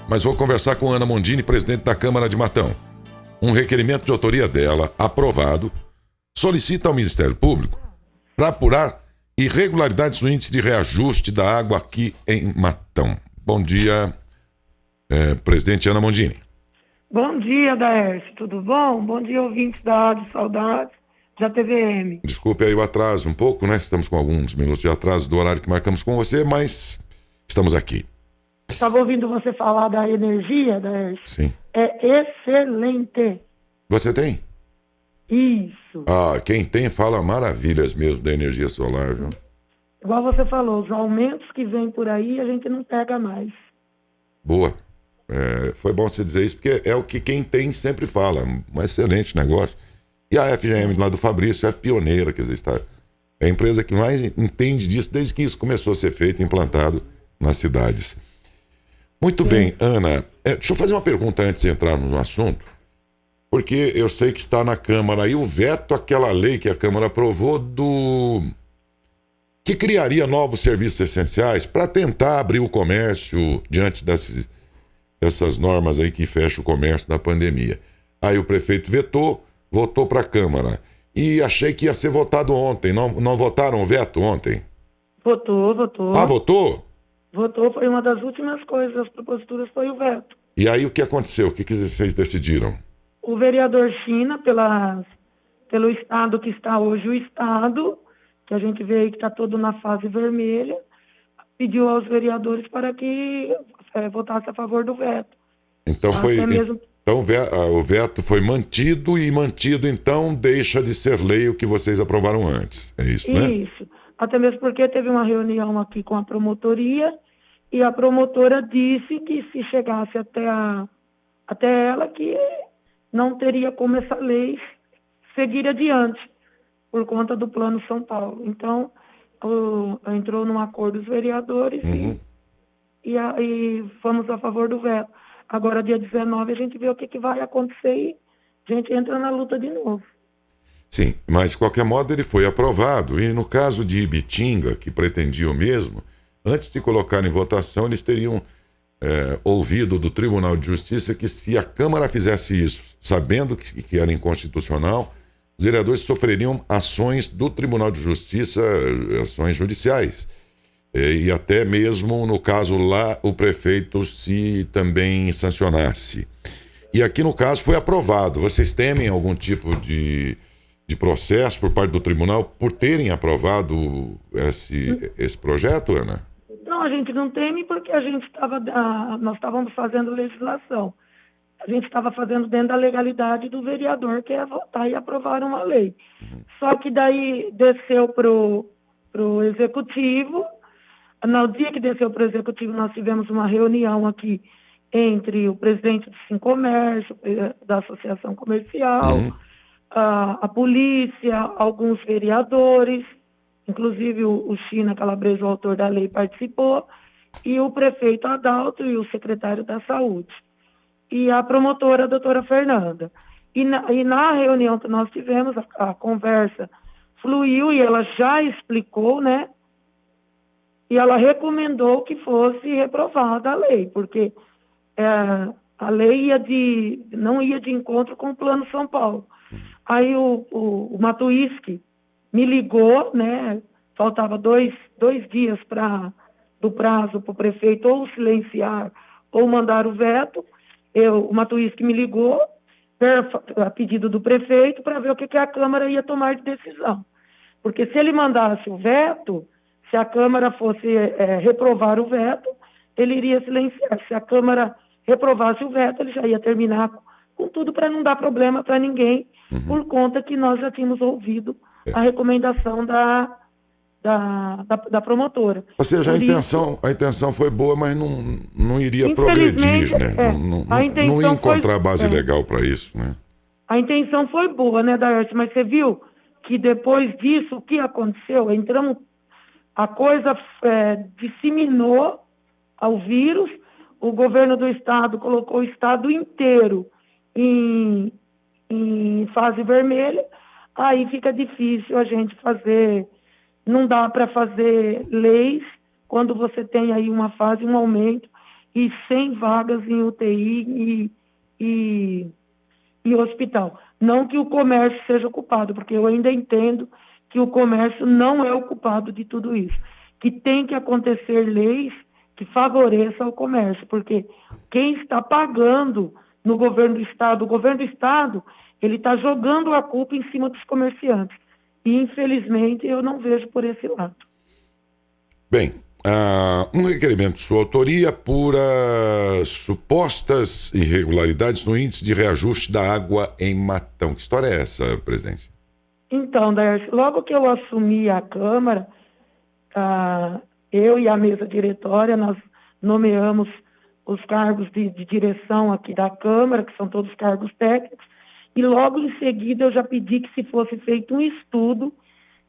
mas vou conversar com Ana Mondini, presidente da Câmara de Matão. Um requerimento de autoria dela, aprovado, solicita ao Ministério Público para apurar irregularidades no índice de reajuste da água aqui em Matão. Bom dia, presidente Ana Mondini. Bom dia, Daércio, tudo bom? Bom dia, ouvintes da Rádio Saudades, da TVM. Desculpe aí o atraso um pouco, né? Estamos com alguns minutos de atraso do horário que marcamos com você, mas estamos aqui. Estava ouvindo você falar da energia, Daércio? Sim. É excelente. Você tem? Isso. Ah, quem tem fala maravilhas mesmo da energia solar, viu? Igual você falou, os aumentos que vêm por aí a gente não pega mais. Boa. Foi bom você dizer isso, porque é o que quem tem sempre fala. Um excelente negócio. E a FGM lá do Fabrício é pioneira, quer dizer, é a empresa que mais entende disso desde que isso começou a ser feito, implantado nas cidades. Muito bem, Ana. Deixa eu fazer uma pergunta antes de entrarmos no assunto, porque eu sei que está na Câmara aí o veto àquela lei que a Câmara aprovou que criaria novos serviços essenciais para tentar abrir o comércio diante dessas normas aí que fecham o comércio na pandemia. Aí o prefeito votou para a Câmara. E achei que ia ser votado ontem. Não votaram o veto ontem? Votou. Ah, votou? Votou, foi uma das últimas coisas, as proposituras foi o veto. E aí o que aconteceu? O que vocês decidiram? O vereador China, pelo estado que está hoje o estado, que a gente vê aí que está todo na fase vermelha, pediu aos vereadores para que votasse a favor do veto. Então o veto foi mantido, então deixa de ser lei o que vocês aprovaram antes. É isso, né? Isso. Até mesmo porque teve uma reunião aqui com a promotoria e a promotora disse que se chegasse até ela que não teria como essa lei seguir adiante por conta do Plano São Paulo. Então, entrou num acordo os vereadores e aí fomos a favor do veto. Agora, dia 19, a gente vê o que vai acontecer e a gente entra na luta de novo. Sim, mas de qualquer modo ele foi aprovado. E no caso de Ibitinga, que pretendia o mesmo, antes de colocar em votação, eles teriam ouvido do Tribunal de Justiça que se a Câmara fizesse isso, sabendo que era inconstitucional, os vereadores sofreriam ações do Tribunal de Justiça, ações judiciais. E até mesmo, no caso lá, o prefeito se também sancionasse. E aqui, no caso, foi aprovado. Vocês temem algum tipo de processo por parte do tribunal por terem aprovado esse projeto, Ana? Não, a gente não teme porque nós estávamos fazendo legislação. A gente estava fazendo dentro da legalidade do vereador, que é votar e aprovar uma lei. Só que daí desceu pro executivo. No dia que desceu para o executivo, nós tivemos uma reunião aqui entre o presidente do Sincomércio, da Associação Comercial, a polícia, alguns vereadores, inclusive o China Calabresa, o autor da lei, participou, e o prefeito Adalto e o secretário da Saúde, e a promotora, a doutora Fernanda. E na reunião que nós tivemos, a conversa fluiu e ela já explicou, né? E ela recomendou que fosse reprovada a lei, porque a lei não ia de encontro com o Plano São Paulo. Aí o Matuísque me ligou, né? Faltava dois dias do prazo para o prefeito ou silenciar ou mandar o veto. O Matuísque me ligou, a pedido do prefeito, para ver o que a Câmara ia tomar de decisão. Porque se ele mandasse o veto, se a Câmara fosse reprovar o veto, ele iria silenciar. Se a Câmara reprovasse o veto, ele já ia terminar com tudo para não dar problema para ninguém, por conta que nós já tínhamos ouvido a recomendação da promotora. Ou seja, a intenção foi boa, mas não iria progredir, né? Não ia encontrar base legal para isso, né? A intenção foi boa, né, Daércio? Mas você viu que depois disso, o que aconteceu? A coisa disseminou ao vírus, o governo do estado colocou o estado inteiro em fase vermelha, aí fica difícil a gente fazer, não dá para fazer leis quando você tem aí uma fase, um aumento e 100 vagas em UTI e hospital. Não que o comércio seja o culpado, porque eu ainda entendo que o comércio não é o culpado de tudo isso. Que tem que acontecer leis que favoreçam o comércio, porque quem está pagando no governo do Estado, o governo do Estado, ele está jogando a culpa em cima dos comerciantes. E, infelizmente, eu não vejo por esse lado. Bem, um requerimento de sua autoria por supostas irregularidades no índice de reajuste da água em Matão. Que história é essa, presidente? Então, Darcy, logo que eu assumi a Câmara, eu e a mesa diretória, nós nomeamos os cargos de direção aqui da Câmara, que são todos cargos técnicos, e logo em seguida eu já pedi que se fosse feito um estudo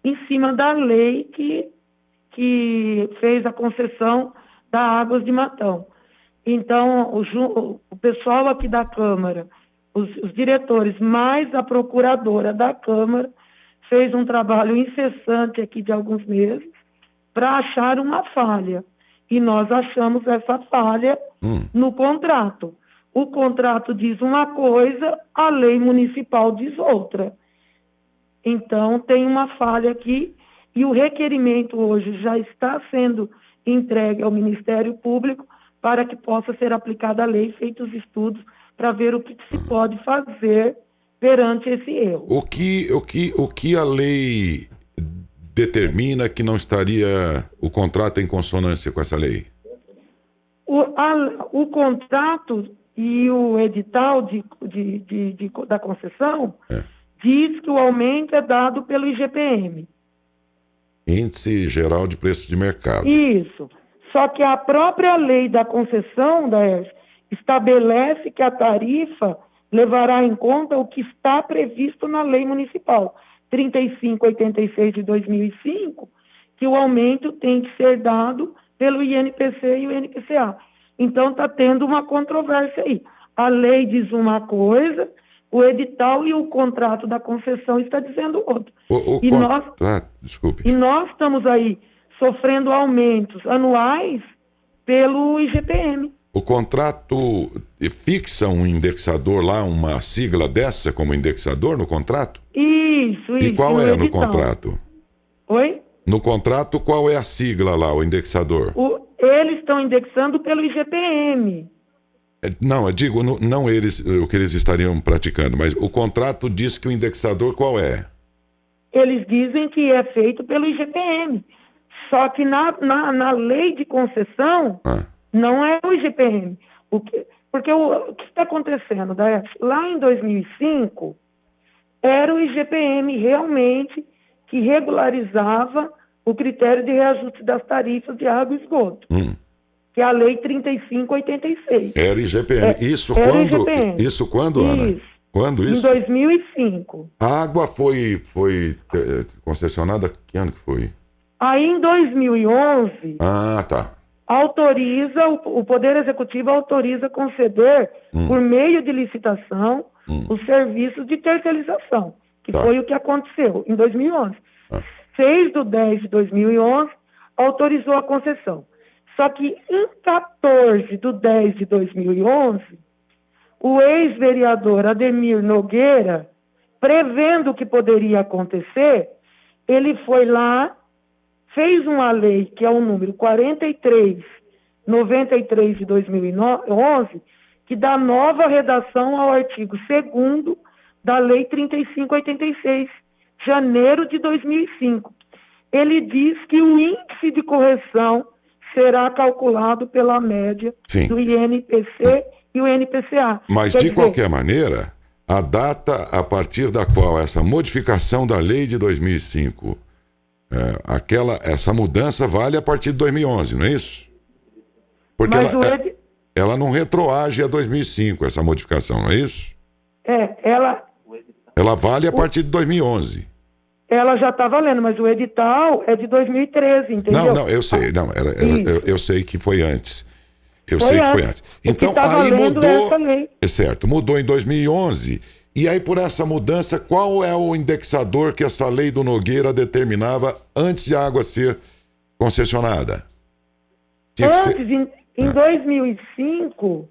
em cima da lei que fez a concessão da Águas de Matão. Então, o pessoal aqui da Câmara, os diretores, mais a procuradora da Câmara, fez um trabalho incessante aqui de alguns meses para achar uma falha. E nós achamos essa falha no contrato. O contrato diz uma coisa, a lei municipal diz outra. Então, tem uma falha aqui e o requerimento hoje já está sendo entregue ao Ministério Público para que possa ser aplicada a lei, feitos estudos para ver o que se pode fazer perante esse erro. O que a lei determina que não estaria o contrato em consonância com essa lei? O contrato e o edital da concessão diz que o aumento é dado pelo IGPM. Índice Geral de Preços de Mercado. Isso. Só que a própria lei da concessão, estabelece que a tarifa levará em conta o que está previsto na lei municipal 3586 de 2005, que o aumento tem que ser dado pelo INPC e o INPCA. Então, está tendo uma controvérsia aí. A lei diz uma coisa, o edital e o contrato da concessão está dizendo outra. Desculpe. E nós estamos aí sofrendo aumentos anuais pelo IGPM. O contrato fixa um indexador lá, uma sigla dessa como indexador no contrato? Isso. E qual é no contrato? Oi? No contrato, qual é a sigla lá, o indexador? Eles estão indexando pelo IGPM. Não, eu digo, não eles, o que eles estariam praticando, mas o contrato diz que o indexador qual é? Eles dizem que é feito pelo IGPM. Só que na lei de concessão, não é o IGPM. Porque o que está acontecendo, Daesh? Lá em 2005, era o IGPM realmente que regularizava o critério de reajuste das tarifas de água e esgoto. Que é a lei 3586. Era IGPM. Isso quando, Ana? Isso. Quando isso? Em 2005. A água foi concessionada, que ano que foi? Aí, em 2011... tá. Autoriza, o Poder Executivo autoriza conceder, por meio de licitação, os serviços de terceirização, que foi o que aconteceu em 2011. 6/10 de 2011, autorizou a concessão. Só que em 14/10 de 2011, o ex-vereador Ademir Nogueira, prevendo o que poderia acontecer, ele foi lá, fez uma lei, que é o número 4393 de 2011, que dá nova redação ao artigo 2º da Lei 3586, janeiro de 2005. Ele diz que o índice de correção será calculado pela média do INPC e o INPCA. Mas, de qualquer maneira, a data a partir da qual essa modificação da lei de 2005, essa mudança vale a partir de 2011, não é isso? Porque ela não retroage a 2005, essa modificação, não é isso? Ela vale a partir de 2011. Ela já está valendo, mas o edital é de 2013, entendeu? Não, eu sei. Eu sei que foi antes. Sei que foi antes. Então, aí mudou. Certo, mudou em 2011. E aí, por essa mudança, qual é o indexador que essa lei do Nogueira determinava antes de a água ser concessionada? Em 2005,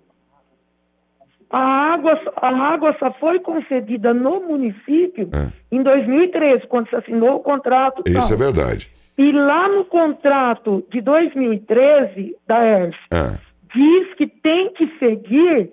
a água só foi concedida no município em 2013, quando se assinou o contrato. Isso é verdade. E lá no contrato de 2013, da ERS, diz que tem que seguir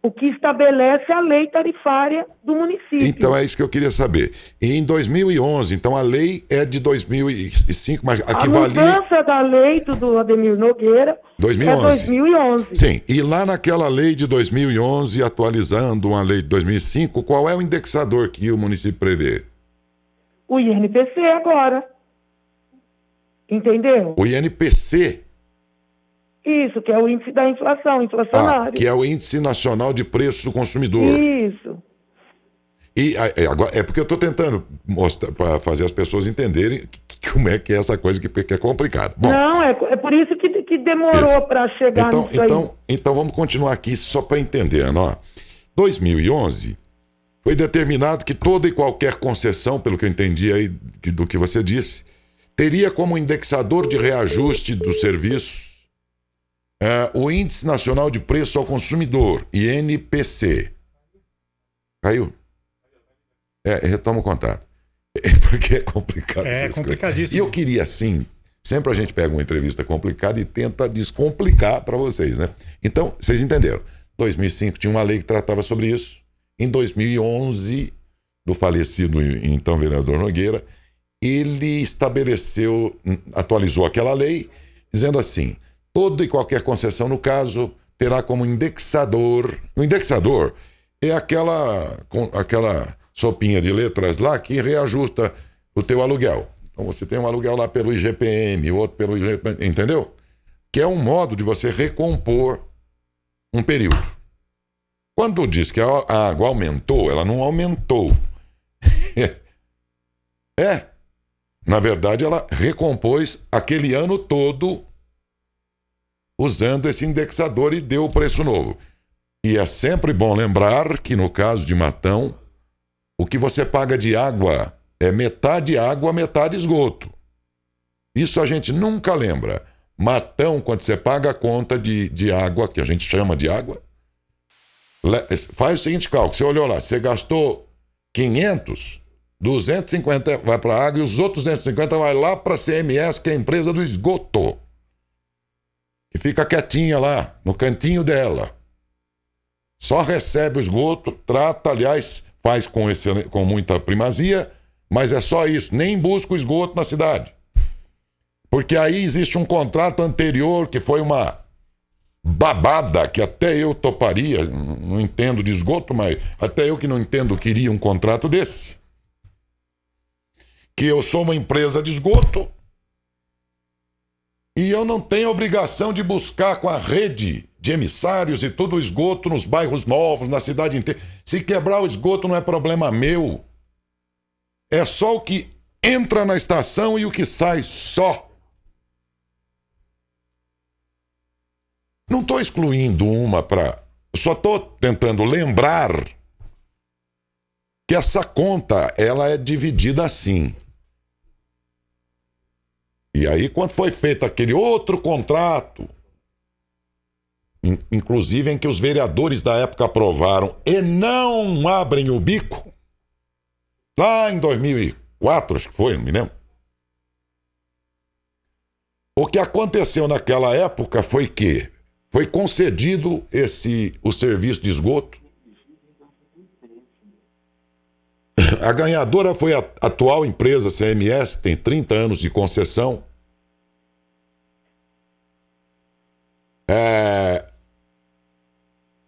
o que estabelece a lei tarifária do município. Então é isso que eu queria saber. E em 2011, então a lei é de 2005, mas a mudança da lei do Ademir Nogueira 2011. É 2011. Sim, e lá naquela lei de 2011, atualizando uma lei de 2005, qual é o indexador que o município prevê? O INPC agora. Entendeu? O INPC? Isso, que é o índice da inflação, inflacionário. Que é o Índice Nacional de Preços do Consumidor. Isso. E agora, é porque eu estou tentando mostrar, para fazer as pessoas entenderem como é que é essa coisa que é complicada. Bom, não, é por isso que demorou para chegar nisso aí. Então vamos continuar aqui só para entender, ó. 2011 foi determinado que toda e qualquer concessão, pelo que eu entendi aí do que você disse, teria como indexador de reajuste dos serviços o Índice Nacional de Preço ao Consumidor, INPC. Caiu? Retoma o contato. Porque é complicado. É complicadíssimo. E eu queria, assim, sempre a gente pega uma entrevista complicada e tenta descomplicar para vocês, né? Então, vocês entenderam. 2005 tinha uma lei que tratava sobre isso. Em 2011, do falecido, então, vereador Nogueira, ele atualizou aquela lei, dizendo assim: toda e qualquer concessão, no caso, terá como indexador. O indexador é aquela sopinha de letras lá que reajusta o teu aluguel. Então você tem um aluguel lá pelo IGPM, outro pelo IGPM, entendeu? Que é um modo de você recompor um período. Quando diz que a água aumentou, ela não aumentou. Na verdade, ela recompôs aquele ano todo usando esse indexador e deu o preço novo. E é sempre bom lembrar que, no caso de Matão, o que você paga de água é metade água, metade esgoto. Isso a gente nunca lembra. Matão, quando você paga a conta de água, que a gente chama de água, faz o seguinte cálculo: você olhou lá, você gastou 500, 250 vai para a água e os outros 250 vai lá para a CMS, que é a empresa do esgoto, que fica quietinha lá, no cantinho dela. Só recebe o esgoto, trata, aliás, faz com muita primazia, mas é só isso, nem busca o esgoto na cidade. Porque aí existe um contrato anterior que foi uma babada, que até eu toparia, não entendo de esgoto, mas até eu que não entendo queria um contrato desse. Que eu sou uma empresa de esgoto e eu não tenho obrigação de buscar com a rede de emissários e todo o esgoto nos bairros novos, na cidade inteira. Se quebrar o esgoto não é problema meu. É só o que entra na estação e o que sai só. Não estou excluindo uma para... Só estou tentando lembrar que essa conta, ela é dividida assim. E aí, quando foi feito aquele outro contrato, inclusive em que os vereadores da época aprovaram e não abrem o bico, lá em 2004, acho que foi, não me lembro. O que aconteceu naquela época foi que foi concedido o serviço de esgoto. A ganhadora foi a atual empresa CMS, tem 30 anos de concessão.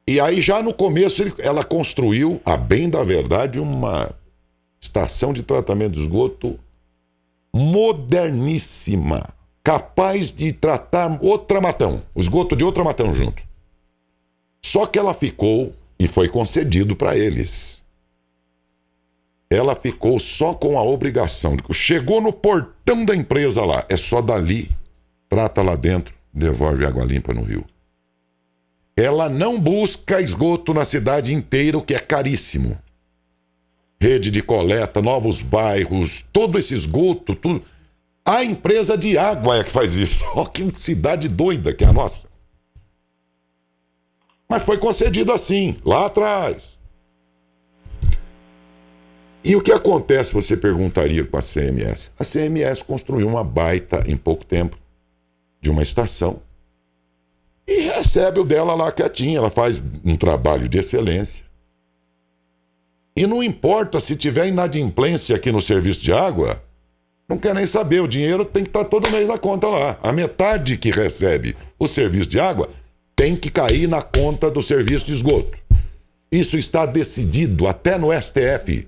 E aí já no começo ela construiu, a bem da verdade, uma estação de tratamento de esgoto moderníssima, capaz de tratar outra Matão, o esgoto de outra Matão junto. Só que ela ficou, e foi concedido para eles, ela ficou só com a obrigação de que chegou no portão da empresa lá, é só dali, trata lá dentro, devolve água limpa no rio. Ela não busca esgoto na cidade inteira, o que é caríssimo. Rede de coleta, novos bairros, todo esse esgoto, tudo. A empresa de água é que faz isso. Olha que cidade doida que é a nossa. Mas foi concedido assim, lá atrás. E o que acontece, você perguntaria com a CMS? A CMS construiu uma baita, em pouco tempo, de uma estação e recebe o dela lá quietinha. Ela faz um trabalho de excelência. E não importa se tiver inadimplência aqui no serviço de água, não quer nem saber, o dinheiro tem que estar todo mês na conta lá. A metade que recebe o serviço de água tem que cair na conta do serviço de esgoto. Isso está decidido até no STF.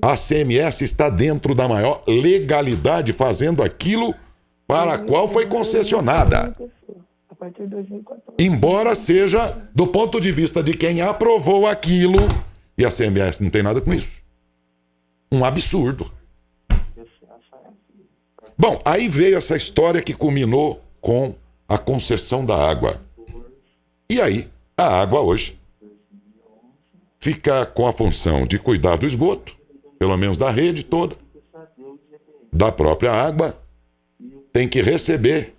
A CMS está dentro da maior legalidade, fazendo aquilo para a qual foi concessionada. A partir de 2014. Embora seja do ponto de vista de quem aprovou aquilo, e a CMS não tem nada com isso. Um absurdo. Bom, aí veio essa história que culminou com a concessão da água. E aí, a água hoje fica com a função de cuidar do esgoto, pelo menos da rede toda, da própria água, tem que receber.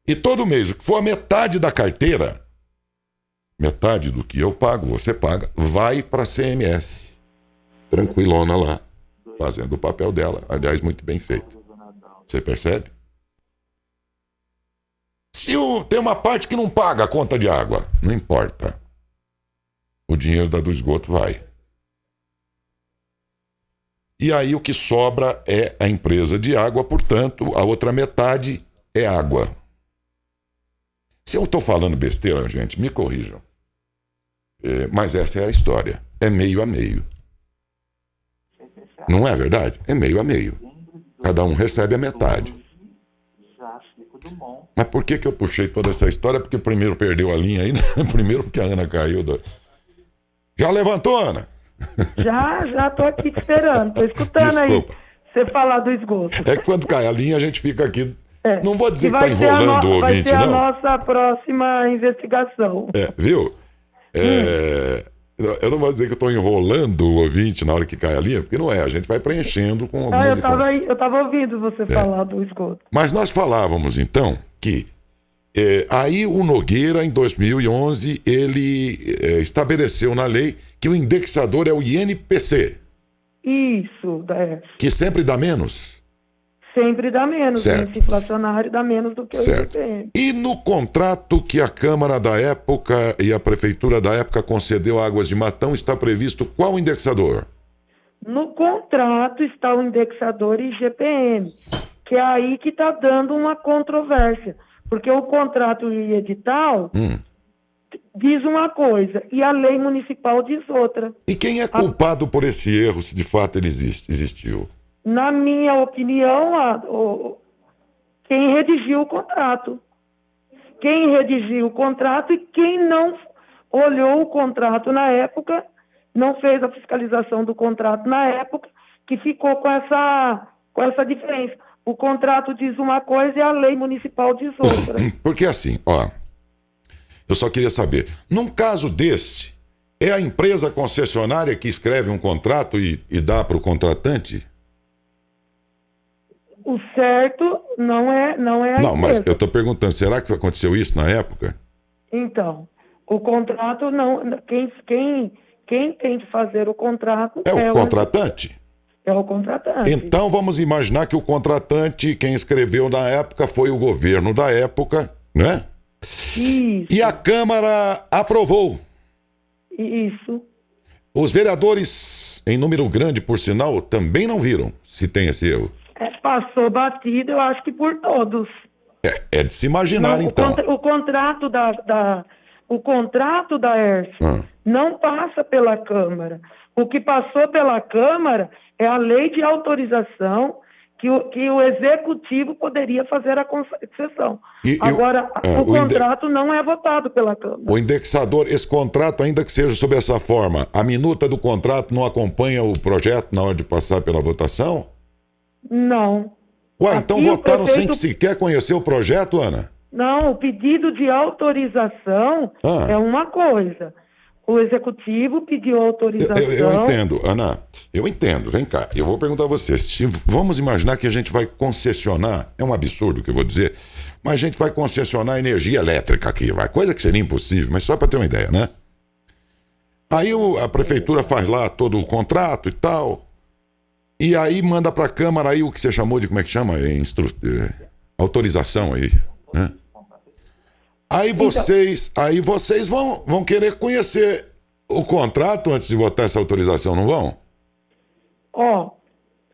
E todo mês, o que for a metade da carteira, metade do que eu pago, você paga, vai para a CMS. Tranquilona lá, fazendo o papel dela. Aliás, muito bem feito. Você percebe? Se tem uma parte que não paga a conta de água, não importa. O dinheiro do esgoto vai. E aí o que sobra é a empresa de água, portanto, a outra metade é água. Se eu estou falando besteira, gente, me corrijam. Mas essa é a história. É meio a meio. Não é verdade? É meio a meio. Cada um recebe a metade. Mas por que eu puxei toda essa história? Porque primeiro perdeu a linha aí, né? Primeiro porque a Ana caiu. Já levantou, Ana? Já tô aqui te esperando, tô escutando. Desculpa. Aí você falar do esgoto. É que quando cai a linha, a gente fica aqui. Não vou dizer que tá enrolando o ouvinte, vai ser não. A nossa próxima investigação. Viu? Eu não vou dizer que eu tô enrolando o ouvinte na hora que cai a linha, porque não é. A gente vai preenchendo com algumas informações. Eu tava ouvindo você falar do esgoto. Mas nós falávamos, então, que aí o Nogueira, em 2011, ele estabeleceu na lei que o indexador é o INPC. Isso, que sempre dá menos? Sempre dá menos. Certo. O índice inflacionário dá menos do que o IPM. E no contrato que a Câmara da época e a Prefeitura da época concedeu a Águas de Matão, está previsto qual indexador? No contrato está o indexador IGPM, que é aí que está dando uma controvérsia. Porque o contrato e edital diz uma coisa e a lei municipal diz outra. E quem é culpado por esse erro, se de fato ele existiu? Na minha opinião, quem redigiu o contrato. Quem redigiu o contrato e quem não olhou o contrato na época, não fez a fiscalização do contrato na época, que ficou com essa diferença. O contrato diz uma coisa e a lei municipal diz outra. Porque assim, eu só queria saber, num caso desse, é a empresa concessionária que escreve um contrato e dá para o contratante? O certo não é a Não, mas empresa. eu estou perguntando, será que aconteceu isso na época? Então, o contrato não... Quem tem que fazer o contrato é o contratante? É o contratante. Então vamos imaginar que o contratante, quem escreveu na época, foi o governo da época, né? Isso. E a Câmara aprovou. Isso. Os vereadores, em número grande, por sinal, também não viram se tem esse erro. Passou batido, eu acho que por todos. É de se imaginar, não, então. O contrato da ERF não passa pela Câmara. O que passou pela Câmara é a lei de autorização que o Executivo poderia fazer a concessão. Agora, o contrato não é votado pela Câmara. O indexador, esse contrato, ainda que seja sob essa forma, a minuta do contrato não acompanha o projeto na hora de passar pela votação? Não. Então votaram sem que sequer conhecer o projeto, Ana? Não, o pedido de autorização é uma coisa. O executivo pediu autorização. Eu entendo, Ana, eu entendo. Vem cá, eu vou perguntar a você. Vamos imaginar que a gente vai concessionar, é um absurdo o que eu vou dizer, mas a gente vai concessionar energia elétrica aqui, coisa que seria impossível, mas só para ter uma ideia, né? Aí a prefeitura faz lá todo o contrato e tal, e aí manda para a Câmara aí o que você chamou de, como é que chama? Autorização aí, né? Aí vocês vão querer conhecer o contrato antes de votar essa autorização, não vão?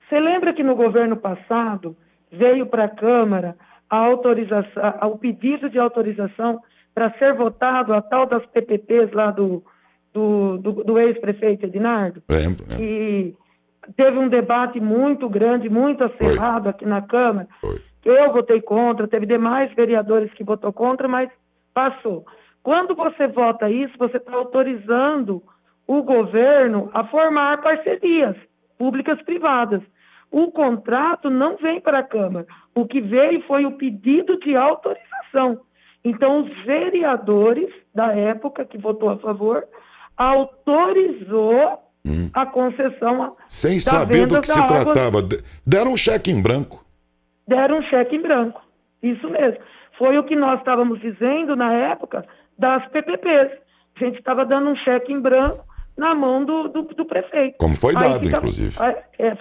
Você lembra que no governo passado veio para a Câmara a autorização, o pedido de autorização para ser votado a tal das PPPs lá do ex-prefeito Edinardo? Lembro. E teve um debate muito grande, muito acirrado aqui na Câmara. Foi. Eu votei contra, teve demais vereadores que votou contra, mas passou. Quando você vota isso, você está autorizando o governo a formar parcerias públicas-privadas. O contrato não vem para a Câmara. O que veio foi o pedido de autorização. Então, os vereadores da época que votou a favor autorizou a concessão sem saber do que se tratava. Deram um cheque em branco. Deram um cheque em branco. Isso mesmo. Foi o que nós estávamos dizendo na época das PPPs. A gente estava dando um cheque em branco na mão do prefeito. Como foi dado, inclusive.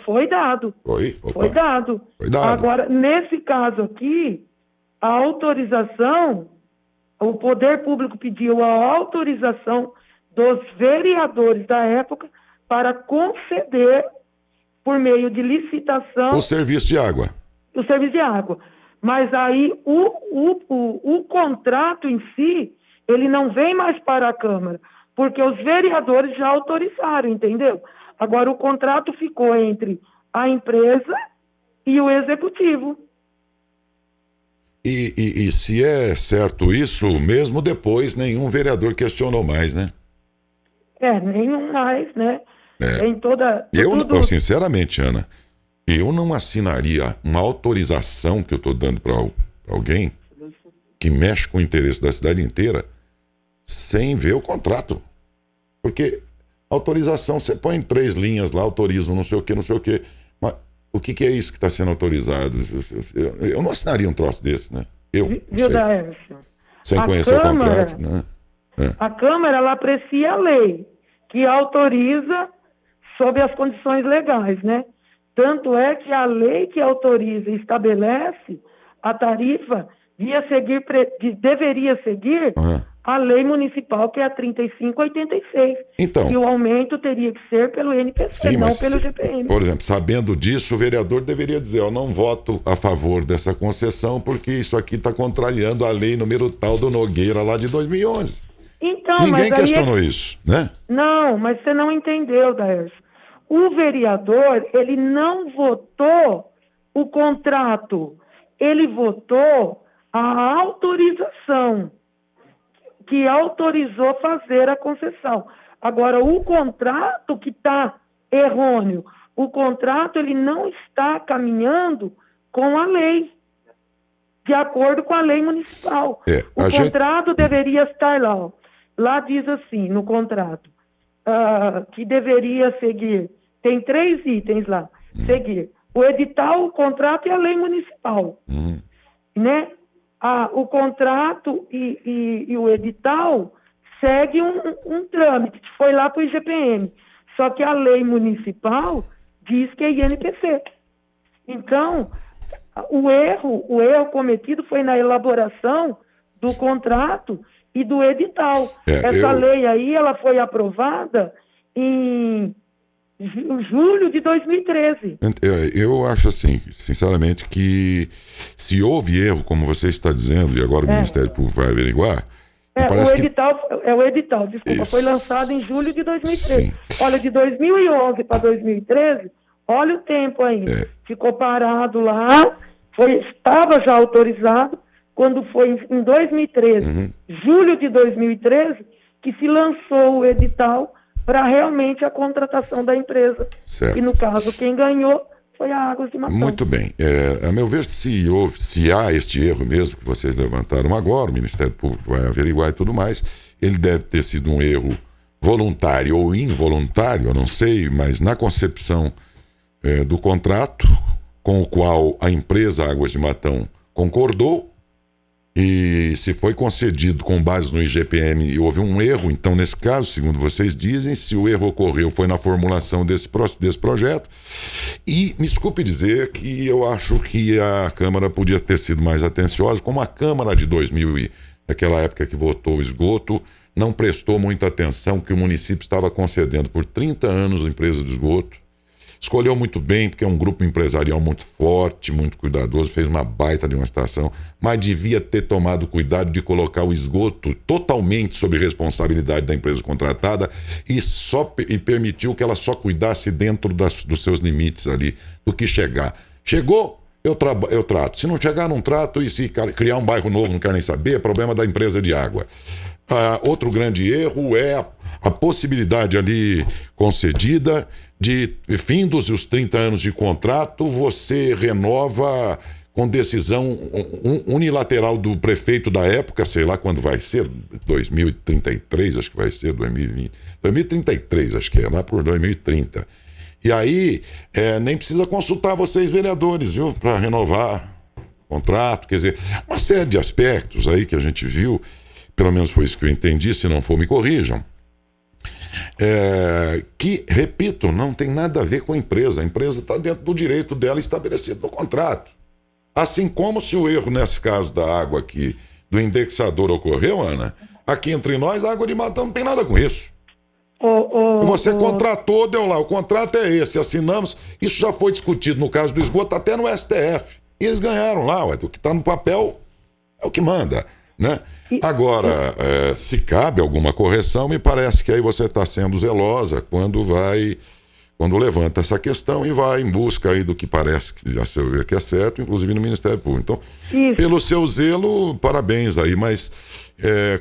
Foi dado. Foi dado. Agora, nesse caso aqui, a autorização, o poder público pediu a autorização dos vereadores da época para conceder, por meio de licitação, o serviço de água. O serviço de água. Mas aí o contrato em si, ele não vem mais para a Câmara, porque os vereadores já autorizaram, entendeu? Agora o contrato ficou entre a empresa e o executivo. E se é certo isso, mesmo depois nenhum vereador questionou mais, né? Nenhum mais, né? Sinceramente, Ana, eu não assinaria uma autorização que eu estou dando para alguém que mexe com o interesse da cidade inteira sem ver o contrato. Porque autorização, você põe em 3 linhas lá, autoriza não sei o quê. Mas o que é isso que está sendo autorizado? Eu não assinaria um troço desse, né? Sem conhecer o contrato, né? A Câmara, ela aprecia a lei que autoriza sob as condições legais, né? Tanto é que a lei que autoriza e estabelece a tarifa deveria seguir a lei municipal, que é a 3586. Então, e o aumento teria que ser pelo NPC, não pelo GPM. Por exemplo, sabendo disso, o vereador deveria dizer: eu não voto a favor dessa concessão porque isso aqui está contrariando a lei número tal do Nogueira lá de 2011. Então, ninguém questionou isso, né? Não, mas você não entendeu, Daércio. O vereador, ele não votou o contrato, ele votou a autorização que autorizou fazer a concessão. Agora, o contrato que está errôneo, o contrato ele não está caminhando com a lei, de acordo com a lei municipal. O contrato deveria estar lá. Lá diz assim, no contrato, que deveria seguir. Tem 3 itens lá. Seguir o edital, o contrato e a lei municipal. Né? O contrato e o edital segue um trâmite que foi lá para o IGPM. Só que a lei municipal diz que é INPC. Então, o erro cometido foi na elaboração do contrato e do edital. Essa lei aí, ela foi aprovada em julho de 2013. Eu acho assim, sinceramente, que se houve erro, como você está dizendo, e agora o Ministério Público vai averiguar... o edital, desculpa, foi lançado em julho de 2013. Sim. Olha, de 2011 para 2013, olha o tempo ainda. Ficou parado lá, estava já autorizado, quando foi em 2013, julho de 2013, que se lançou o edital para realmente a contratação da empresa. Certo. E no caso, quem ganhou foi a Águas de Matão. Muito bem. A meu ver, se há este erro mesmo que vocês levantaram agora, o Ministério Público vai averiguar e tudo mais, ele deve ter sido um erro voluntário ou involuntário, eu não sei, mas na concepção do contrato, com o qual a empresa Águas de Matão concordou, e se foi concedido com base no IGPM e houve um erro, então nesse caso, segundo vocês dizem, se o erro ocorreu foi na formulação desse projeto. E me desculpe dizer que eu acho que a Câmara podia ter sido mais atenciosa, como a Câmara de 2000, naquela época que votou o esgoto, não prestou muita atenção que o município estava concedendo por 30 anos a empresa de esgoto. Escolheu muito bem, porque é um grupo empresarial muito forte, muito cuidadoso, fez uma baita de uma estação, mas devia ter tomado cuidado de colocar o esgoto totalmente sob responsabilidade da empresa contratada e permitiu que ela só cuidasse dentro dos seus limites ali, do que chegar. Chegou, eu trato. Se não chegar, não trato, e se criar um bairro novo, não quero nem saber, é problema da empresa de água. Outro grande erro é a possibilidade ali concedida de, findos os 30 anos de contrato, você renova com decisão unilateral do prefeito da época, sei lá quando vai ser, 2033, acho que vai ser, 2020, 2033, acho que é, lá por 2030. E aí, nem precisa consultar vocês, vereadores, viu, para renovar o contrato, quer dizer, uma série de aspectos aí que a gente viu, pelo menos foi isso que eu entendi, se não for me corrijam, que, repito, não tem nada a ver com a empresa está dentro do direito dela estabelecido no contrato. Assim como se o erro, nesse caso da água aqui, do indexador ocorreu, Ana, aqui entre nós, a Água de Matão não tem nada com isso. Você contratou, deu lá, o contrato é esse, assinamos, isso já foi discutido no caso do esgoto até no STF, e eles ganharam lá, o que está no papel é o que manda, né? Agora, se cabe alguma correção, me parece que aí você está sendo zelosa quando levanta essa questão e vai em busca aí do que parece que já se vê que é certo, inclusive no Ministério Público. Então, pelo seu zelo, parabéns aí, mas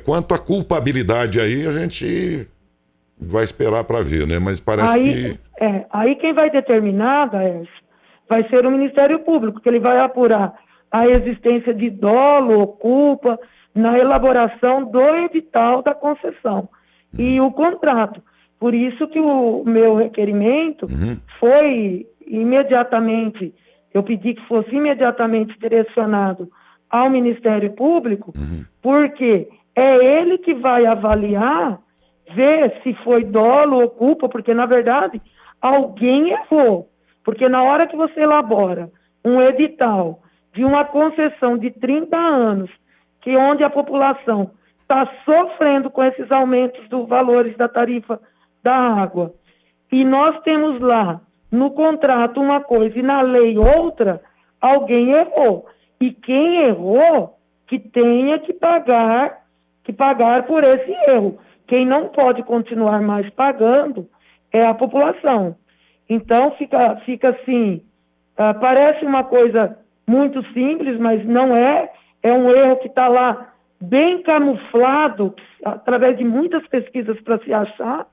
quanto à culpabilidade aí, a gente vai esperar para ver, né? Mas parece que... Aí quem vai determinar, Gaércio, vai ser o Ministério Público, que ele vai apurar a existência de dolo ou culpa na elaboração do edital da concessão e o contrato. Por isso que o meu requerimento foi imediatamente, eu pedi que fosse imediatamente direcionado ao Ministério Público, porque é ele que vai avaliar, ver se foi dolo ou culpa, porque, na verdade, alguém errou. Porque na hora que você elabora um edital de uma concessão de 30 anos, que onde a população está sofrendo com esses aumentos dos valores da tarifa da água, e nós temos lá no contrato uma coisa e na lei outra, alguém errou. E quem errou, que tenha que pagar por esse erro. Quem não pode continuar mais pagando é a população. Então, fica assim, parece uma coisa muito simples, mas não é. É um erro que está lá bem camuflado, através de muitas pesquisas para se achar,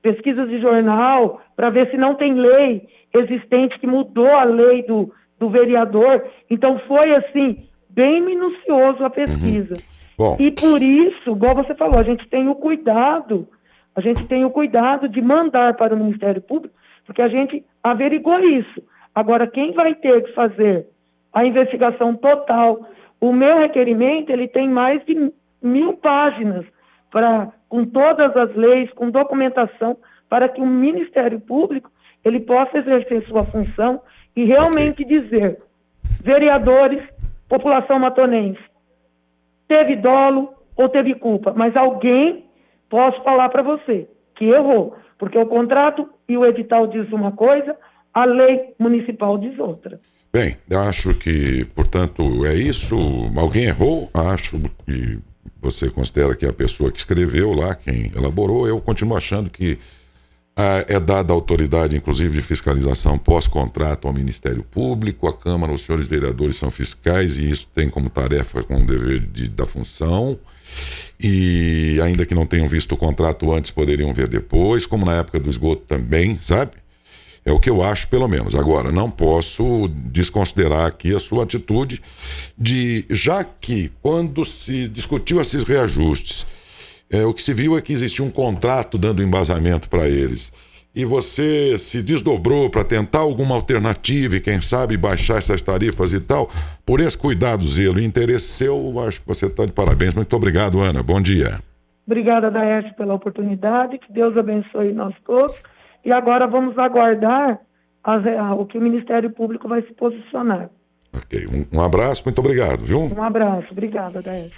pesquisas de jornal, para ver se não tem lei existente que mudou a lei do vereador. Então, foi assim, bem minucioso a pesquisa. Bom. E por isso, igual você falou, a gente tem o cuidado de mandar para o Ministério Público, porque a gente averigou isso. Agora, quem vai ter que fazer a investigação total? O meu requerimento, ele tem mais de 1000 páginas, com todas as leis, com documentação, para que o Ministério Público ele possa exercer sua função e realmente dizer, vereadores, população matonense, teve dolo ou teve culpa, mas alguém, posso falar para você, que errou, porque o contrato e o edital diz uma coisa, a lei municipal diz outra. Bem, acho que, portanto, é isso. Alguém errou, acho que você considera que é a pessoa que escreveu lá, quem elaborou. Eu continuo achando que é dada autoridade, inclusive, de fiscalização pós-contrato ao Ministério Público. A Câmara, os senhores vereadores são fiscais e isso tem como tarefa, como dever da função. E ainda que não tenham visto o contrato antes, poderiam ver depois, como na época do esgoto também, sabe? É o que eu acho, pelo menos. Agora, não posso desconsiderar aqui a sua atitude já que, quando se discutiu esses reajustes, o que se viu é que existia um contrato dando embasamento para eles. E você se desdobrou para tentar alguma alternativa e, quem sabe, baixar essas tarifas e tal. Por esse cuidado, zelo e interesse seu, acho que você está de parabéns. Muito obrigado, Ana. Bom dia. Obrigada, Daércio, pela oportunidade. Que Deus abençoe nós todos. E agora vamos aguardar o que o Ministério Público vai se posicionar. Ok. Um abraço, muito obrigado, viu? Um abraço. Obrigada, Daércio.